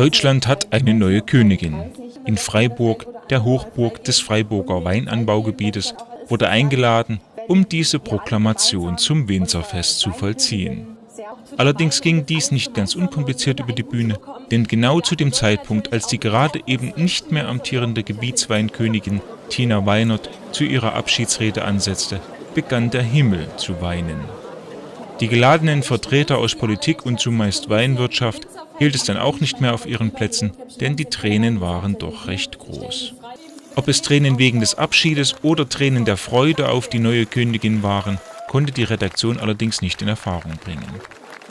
Deutschland hat eine neue Königin. In Freiburg, der Hochburg des Freiburger Weinanbaugebietes, wurde eingeladen, um diese Proklamation zum Winzerfest zu vollziehen. Allerdings ging dies nicht ganz unkompliziert über die Bühne, denn genau zu dem Zeitpunkt, als die gerade eben nicht mehr amtierende Gebietsweinkönigin Tina Weinert zu ihrer Abschiedsrede ansetzte, begann der Himmel zu weinen. Die geladenen Vertreter aus Politik und zumeist Weinwirtschaft hielt es dann auch nicht mehr auf ihren Plätzen, denn die Tränen waren doch recht groß. Ob es Tränen wegen des Abschiedes oder Tränen der Freude auf die neue Königin waren, konnte die Redaktion allerdings nicht in Erfahrung bringen.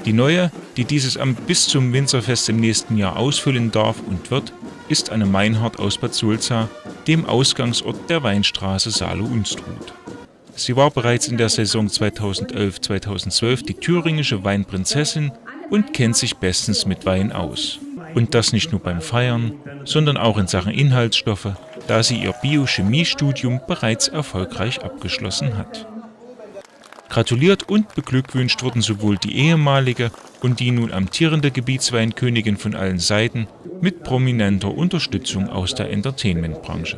Die neue, die dieses Amt bis zum Winzerfest im nächsten Jahr ausfüllen darf und wird, ist Anne Meinhardt aus Bad Sulza, dem Ausgangsort der Weinstraße Saale-Unstrut. Sie war bereits in der Saison 2011/2012 die thüringische Weinprinzessin und kennt sich bestens mit Wein aus. Und das nicht nur beim Feiern, sondern auch in Sachen Inhaltsstoffe, da sie ihr Biochemiestudium bereits erfolgreich abgeschlossen hat. Gratuliert und beglückwünscht wurden sowohl die ehemalige und die nun amtierende Gebietsweinkönigin von allen Seiten mit prominenter Unterstützung aus der Entertainmentbranche.